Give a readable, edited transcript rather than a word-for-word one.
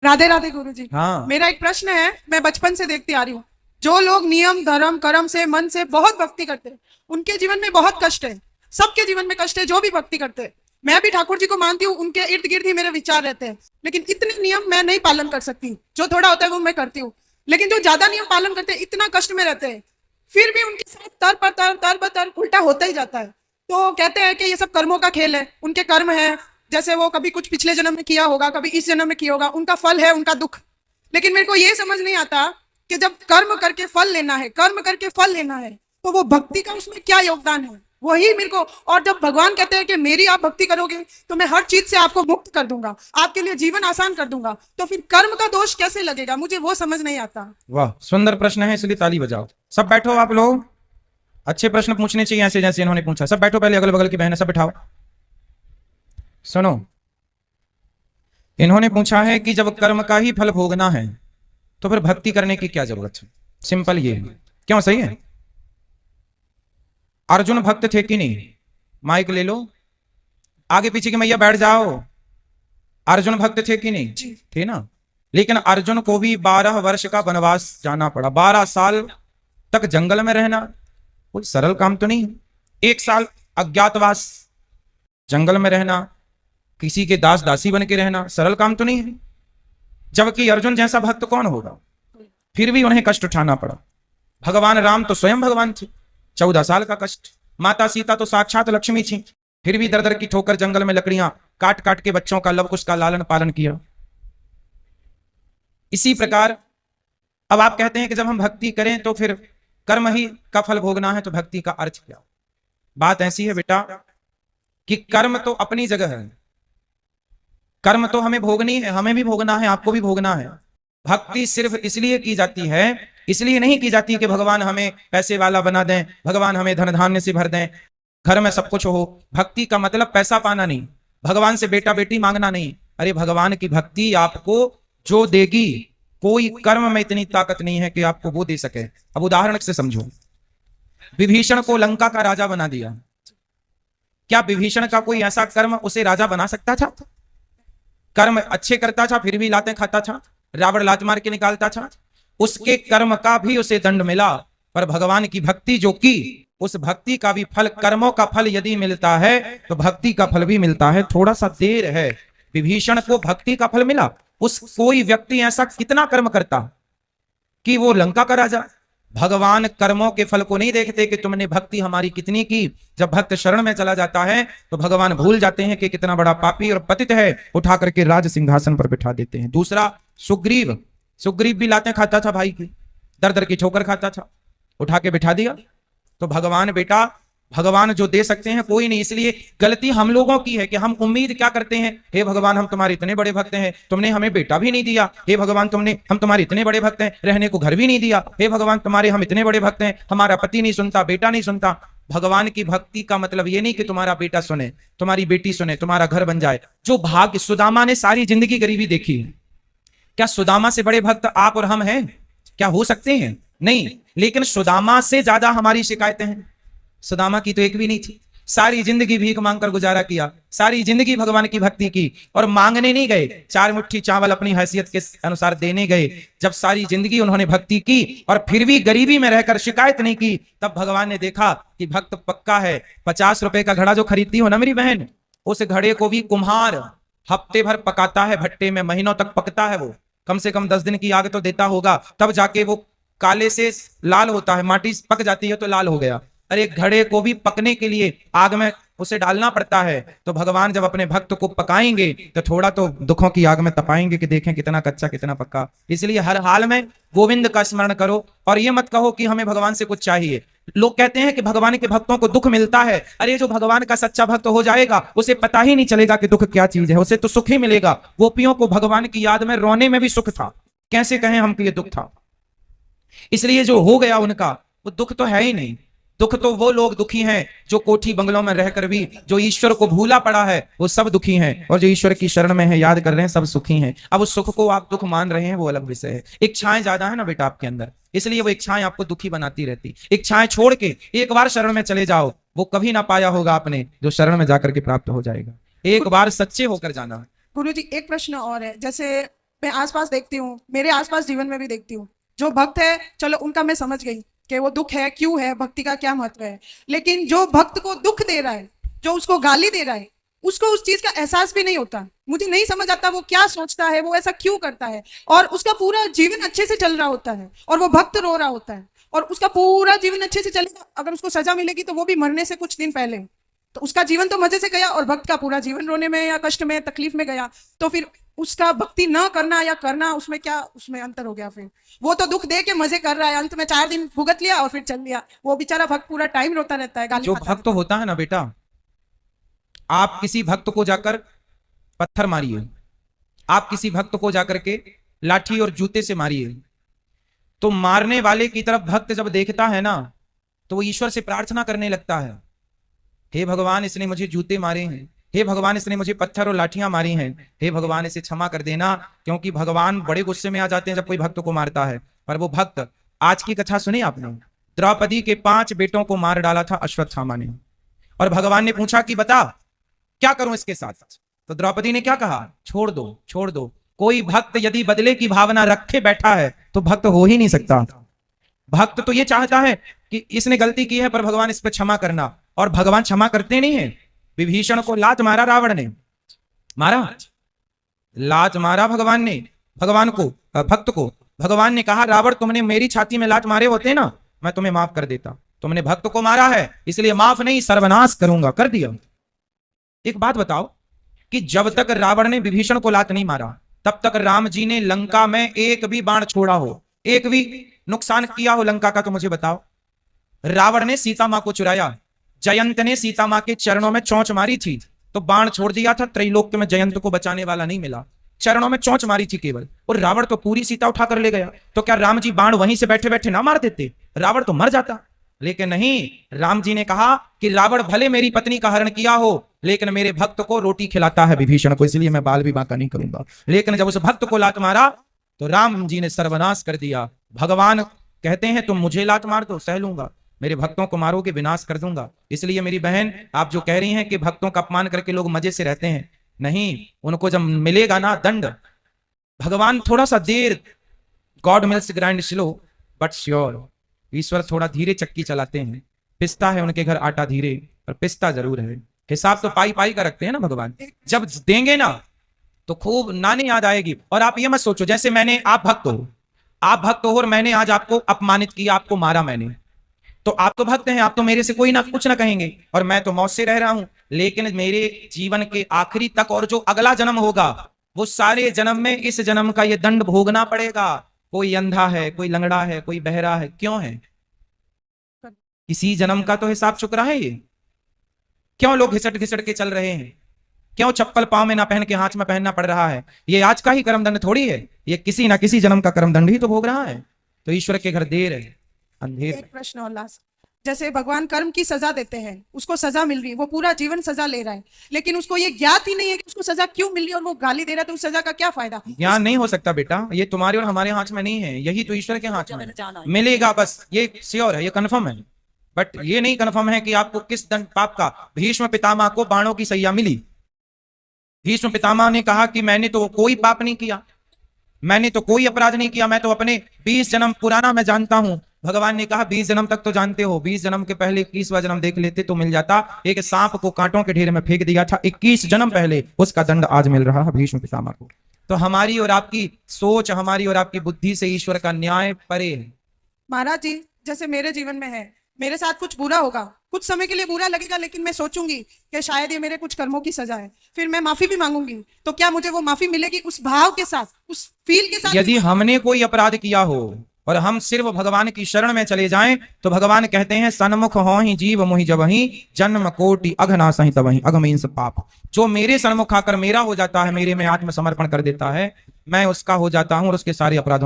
राधे राधे गुरु जी। हाँ। मेरा एक प्रश्न है, मैं बचपन से देखती आ रही हूँ, जो लोग नियम धर्म कर्म से मन से बहुत भक्ति करते हैं उनके जीवन में बहुत कष्ट है। सबके जीवन में कष्ट है जो भी भक्ति करते हैं। मैं भी ठाकुर जी को मानती हूँ, उनके इर्द गिर्द ही मेरे विचार रहते हैं, लेकिन इतने नियम मैं नहीं पालन कर सकती। जो थोड़ा होता है वो मैं करती हूँ, लेकिन जो ज्यादा नियम पालन करते हैं इतना कष्ट में रहते हैं, फिर भी उनके साथ तर पर तर उल्टा होता ही जाता है। तो कहते हैं कि ये सब कर्मों का खेल है, उनके कर्म है, जैसे वो कभी कुछ पिछले जन्म में किया होगा, कभी इस जन्म में किया होगा, उनका फल है उनका दुख। लेकिन मेरे को ये समझ नहीं आता कि जब कर्म करके फल लेना है, कर्म करके फल लेना है, तो वो भक्ति का उसमें क्या योगदान है, वही मेरे को। और जब भगवान कहते हैं कि मेरी आप भक्ति करोगे तो मैं हर चीज से आपको मुक्त कर दूंगा, आपके लिए जीवन आसान कर दूंगा, तो फिर कर्म का दोष कैसे लगेगा, मुझे वो समझ नहीं आता। वाह, सुंदर प्रश्न है, इसलिए ताली बजाओ। सब बैठो आप लोग। अच्छे प्रश्न पूछने चाहिए ऐसे जैसे इन्होंने पूछा। सब बैठो, पहले अगल बगल की बहनें सब बैठाओ। सुनो, इन्होंने पूछा है कि जब कर्म का ही फल भोगना है तो फिर भक्ति करने की क्या जरूरत है। सिंपल ये है। क्यों? सही है। अर्जुन भक्त थे कि नहीं? माइक ले लो, आगे पीछे की मैया बैठ जाओ। अर्जुन भक्त थे कि नहीं? थे ना। लेकिन अर्जुन को भी 12 वर्ष का वनवास जाना पड़ा। 12 साल तक जंगल में रहना कोई सरल काम तो नहीं। 1 साल अज्ञातवास, जंगल में रहना, किसी के दास दासी बन के रहना सरल काम तो नहीं है। जबकि अर्जुन जैसा भक्त कौन होगा? फिर भी उन्हें कष्ट उठाना पड़ा। भगवान राम तो स्वयं भगवान थे। 14 साल का कष्ट। माता सीता तो साक्षात लक्ष्मी थी, फिर भी दर दर की ठोकर जंगल में लकड़ियां काट काट के बच्चों का लव कुश का लालन पालन किया। इसी प्रकार अब आप कहते हैं कि जब हम भक्ति करें तो फिर कर्म ही का फल भोगना है, तो भक्ति का अर्थ क्या? बात ऐसी है बेटा कि कर्म तो अपनी जगह है, कर्म तो हमें भोगनी है, हमें भी भोगना है, आपको भी भोगना है। भक्ति सिर्फ इसलिए की जाती है, इसलिए नहीं की जाती कि भगवान हमें पैसे वाला बना दें, भगवान हमें धन धान्य से भर दें, घर में सब कुछ हो। भक्ति का मतलब पैसा पाना नहीं, भगवान से बेटा बेटी मांगना नहीं। अरे भगवान की भक्ति आपको जो देगी, कोई कर्म में इतनी ताकत नहीं है कि आपको वो दे सके। अब उदाहरण से समझो, विभीषण को लंका का राजा बना दिया, क्या विभीषण का कोई ऐसा कर्म उसे राजा बना सकता था? कर्म अच्छे करता था फिर भी लातें खाता था, रावण लात मार के निकालता था, उसके कर्म का भी उसे दंड मिला। पर भगवान की भक्ति जो की, उस भक्ति का भी फल, कर्मों का फल यदि मिलता है तो भक्ति का फल भी मिलता है। थोड़ा सा देर है। विभीषण को भक्ति का फल मिला। उस कोई व्यक्ति ऐसा कितना कर्म करता कि वो लंका का राजा। भगवान कर्मों के फल को नहीं देखते कि तुमने भक्ति हमारी कितनी की। जब भक्त शरण में चला जाता है तो भगवान भूल जाते हैं कि कितना बड़ा पापी और पतित है, उठा करके राज सिंहासन पर बिठा देते हैं। दूसरा सुग्रीव, सुग्रीव भी लातें खाता था भाई की, दर दर की ठोकर खाता था, उठा के बिठा दिया। तो भगवान बेटा, भगवान जो दे सकते हैं कोई नहीं। इसलिए गलती हम लोगों की है कि हम उम्मीद क्या करते हैं, हे भगवान हम तुम्हारे इतने बड़े भक्त हैं, तुमने हमें बेटा भी नहीं दिया। हे भगवान हम तुम्हारे इतने बड़े भक्त हैं, रहने को घर भी नहीं दिया। हे भगवान तुम्हारे हम इतने बड़े भक्त हैं, हमारा पति नहीं सुनता, बेटा नहीं सुनता। भगवान की भक्ति का मतलब ये नहीं कि तुम्हारा बेटा सुने, तुम्हारी बेटी सुने, तुम्हारा घर बन जाए। जो भाग्य, सुदामा ने सारी जिंदगी गरीबी देखी, क्या सुदामा से बड़े भक्त आप और हम हैं? क्या हो सकते हैं? नहीं। लेकिन सुदामा से ज्यादा हमारी शिकायतें हैं। सुदामा की तो एक भी नहीं थी, सारी जिंदगी भीख मांगकर गुजारा किया, सारी जिंदगी भगवान की भक्ति की, और मांगने नहीं गए, 4 मुट्ठी चावल अपनी हैसियत के अनुसार देने गए। जब सारी जिंदगी उन्होंने भक्ति की और फिर भी गरीबी में रहकर शिकायत नहीं की, तब भगवान ने देखा कि भक्त पक्का है। 50 रुपए का घड़ा जो खरीदती हो ना मेरी बहन, उस घड़े को भी कुम्हार हफ्ते भर पकाता है भट्टे में, महीनों तक पकता है वो, कम से कम 10 दिन की आग तो देता होगा, तब जाके वो काले से लाल होता है। माटी पक जाती है तो लाल हो गया। अरे घड़े को भी पकने के लिए आग में उसे डालना पड़ता है। तो भगवान जब अपने भक्त को पकाएंगे तो थोड़ा तो दुखों की आग में तपाएंगे कि देखें कितना कच्चा कितना पक्का। इसलिए हर हाल में गोविंद का स्मरण करो और ये मत कहो कि हमें भगवान से कुछ चाहिए। लोग कहते हैं कि भगवान के भक्तों को दुख मिलता है। अरे जो भगवान का सच्चा भक्त हो जाएगा उसे पता ही नहीं चलेगा कि दुख क्या चीज है, उसे तो सुख ही मिलेगा। गोपियों को भगवान की याद में रोने में भी सुख था, कैसे कहें हम कि ये दुख था। इसलिए जो हो गया उनका वो दुख तो है ही नहीं। दुख तो वो लोग दुखी हैं जो कोठी बंगलों में रहकर भी जो ईश्वर को भूला पड़ा है, वो सब दुखी हैं, और जो ईश्वर की शरण में है, याद कर रहे हैं, सब सुखी हैं। अब उस सुख को आप दुख मान रहे हैं, वो अलग विषय है। इच्छाएं ज्यादा है ना बेटा आपके अंदर, इसलिए वो इच्छाएं आपको दुखी बनाती रहती। इच्छाएं छोड़ के एक बार शरण में चले जाओ, वो कभी ना पाया होगा आपने जो शरण में जाकर के प्राप्त हो जाएगा। एक बार सच्चे होकर जाना। गुरु जी एक प्रश्न और है, जैसे मैं आसपास देखती हूँ, मेरे आसपास जीवन में भी देखती हूँ, जो भक्त है चलो उनका मैं समझ गई कि वो दुख है, क्यों है, भक्ति का क्या महत्व है। लेकिन जो भक्त को दुख दे रहा है, जो उसको गाली दे रहा है, उसको उस चीज का एहसास भी नहीं होता। मुझे नहीं समझ आता वो क्या सोचता है, वो ऐसा क्यों करता है। और उसका पूरा जीवन अच्छे से चल रहा होता है और वो भक्त रो रहा होता है, और उसका पूरा जीवन अच्छे से चलेगा। अगर उसको सजा मिलेगी तो वो भी मरने से कुछ दिन पहले, तो उसका जीवन तो मजे से गया और भक्त का पूरा जीवन रोने में या कष्ट में, तकलीफ में गया। तो फिर उसका भक्ति न करना या करना, उसमें क्या, उसमें अंतर हो गया। फिर वो तो दुख दे के मजे कर रहा है, अंत में 4 दिन भुगत लिया और फिर चल लिया। वो बेचारा भक्त पूरा टाइम रोता रहता है, गाली जो खाता भक्त होता है ना बेटा, आप किसी भक्त को जाकर पत्थर मारिए, आप किसी भक्त को जाकर के लाठी और जूते से मारिए, तो मारने वाले की तरफ भक्त जब देखता है ना, तो वो ईश्वर से प्रार्थना करने लगता है, हे भगवान इसने मुझे जूते मारे हैं, हे भगवान इसने मुझे पत्थर और लाठियां मारी हैं, हे भगवान इसे क्षमा कर देना। क्योंकि भगवान बड़े गुस्से में आ जाते हैं जब कोई भक्त को मारता है। पर वो भक्त, आज की कथा सुनी आपने, द्रौपदी के 5 बेटों को मार डाला था अश्वत्थामा ने, और भगवान ने पूछा कि बता क्या करूं इसके साथ। तो द्रौपदी ने क्या कहा, छोड़ दो, छोड़ दो। कोई भक्त यदि बदले की भावना रखे बैठा है तो भक्त हो ही नहीं सकता। भक्त तो ये चाहता है कि इसने गलती की है पर भगवान इस पर क्षमा करना, और भगवान क्षमा करते नहीं है। विभीषण को लात मारा रावण ने, मारा, लात मारा भगवान ने, भगवान को, भक्त को। भगवान ने कहा रावण तुमने मेरी छाती में लात मारे होते ना, मैं तुम्हें माफ कर देता, तुमने भक्त को मारा है इसलिए माफ नहीं सर्वनाश करूंगा, कर दिया। एक बात बताओ कि जब तक रावण ने विभीषण को लात नहीं मारा तब तक राम जी ने लंका में एक भी बाण छोड़ा हो, एक भी नुकसान किया हो लंका का, तो मुझे बताओ। रावण ने सीता मां को चुराया, जयंत ने सीता मां के चरणों में चोंच मारी थी तो बाण छोड़ दिया था, त्रैलोक्य में जयंत को बचाने वाला नहीं मिला, चरणों में चोंच मारी थी केवल, और रावण तो पूरी सीता उठा कर ले गया। तो क्या राम जी बाण वहीं से बैठे बैठे ना मार देते, रावण तो मर जाता। लेकिन नहीं, राम जी ने कहा कि रावण भले मेरी पत्नी का हरण किया हो लेकिन मेरे भक्त को रोटी खिलाता है विभीषण को, इसलिए मैं बाल विवाह का नहीं करूंगा। लेकिन जब उस भक्त को लात मारा तो राम जी ने सर्वनाश कर दिया। भगवान कहते हैं तुम मुझे लात मार दो सह लूंगा, मेरे भक्तों को मारोगे विनाश कर दूंगा। इसलिए मेरी बहन, आप जो कह रही हैं कि भक्तों का अपमान करके लोग मजे से रहते हैं, नहीं, उनको जब मिलेगा ना दंड, भगवान थोड़ा सा देर, God mills grind slow but sure, ईश्वर थोड़ा धीरे चक्की चलाते हैं, पिसता है उनके घर आटा धीरे, पर पिसता जरूर है। हिसाब तो पाई पाई का रखते हैं ना भगवान, जब देंगे ना तो खूब नानी याद आएगी। और आप ये मत सोचो जैसे मैंने, आप भक्त हो, आप भक्त हो और मैंने आज आपको अपमानित किया, आपको मारा मैंने, तो आप तो भक्त हैं, आप तो मेरे से कोई ना कुछ ना कहेंगे और मैं तो मौत से रह रहा हूं। लेकिन मेरे जीवन के आखिरी तक और जो अगला जन्म होगा वो सारे जन्म में इस जन्म का ये दंड भोगना पड़ेगा। कोई अंधा है, कोई लंगड़ा है, कोई बहरा है, क्यों है? किसी जन्म का तो हिसाब चुक रहा है ये। क्यों लोग घिसट घिसट के चल रहे हैं, क्यों चप्पल पांव में ना पहन के हाथ में पहनना पड़ रहा है? ये आज का ही कर्म दंड थोड़ी है, ये किसी ना किसी जन्म का कर्म दंड ही तो भोग रहा है। तो ईश्वर के घर देर है, अंधेर। एक प्रश्न और लास्ट, जैसे भगवान कर्म की सजा देते हैं, उसको सजा मिल रही है, वो पूरा जीवन सजा ले रहा है, लेकिन उसको ये ज्ञात ही नहीं है कि उसको सजा क्यों मिल रही है और वो गाली दे रहा है, तो उस सजा का क्या फायदा? ज्ञान नहीं हो सकता बेटा, ये तुम्हारे और हमारे हाथ में नहीं है, यही तो ईश्वर के हाथ में है। मिलेगा बस, ये श्योर है, ये कन्फर्म है, बट ये नहीं कन्फर्म है कि आपको किस दंड पाप का। भीष्म पितामह को बाणों की सैया मिली, भीष्म पितामह ने कहा कि मैंने तो कोई पाप नहीं किया, मैंने तो कोई अपराध नहीं किया, मैं तो अपने 20 जन्म पुराना मैं जानता हूं। भगवान ने कहा 20 जन्म तक तो जानते हो, 20 जन्म के पहले 21वां जन्म देख लेते तो मिल जाता। एक सांप को कांटों के ढेर में फेंक दिया था 21 जन्म पहले, उसका दंड आज मिल रहा है भीष्म पितामह को। तो हमारी और आपकी सोच, हमारी और आपकी बुद्धि से ईश्वर का न्याय परे है। महाराज जी, जैसे मेरे जीवन में है, मेरे साथ कुछ बुरा होगा, कुछ समय के लिए बुरा लगेगा, लेकिन मैं सोचूंगी कि शायद ये मेरे कुछ कर्मों की सजा है, फिर मैं माफी भी मांगूंगी, तो क्या मुझे वो माफी मिलेगी उस भाव के साथ, उस फील के साथ? यदि हमने कोई अपराध किया हो और हम सिर्फ भगवान की शरण में चले जाएं तो भगवान कहते हैं सन्मुख हो ही जीव मोहि जबहि जन्म कोटि अघना सहि तबहि अघमींस पाप। जो मेरे सन्मुख आकर मेरा हो जाता है, मेरे में आत्मसमर्पण कर देता है, मैं उसका हो जाता हूं और उसके सारे अपराधों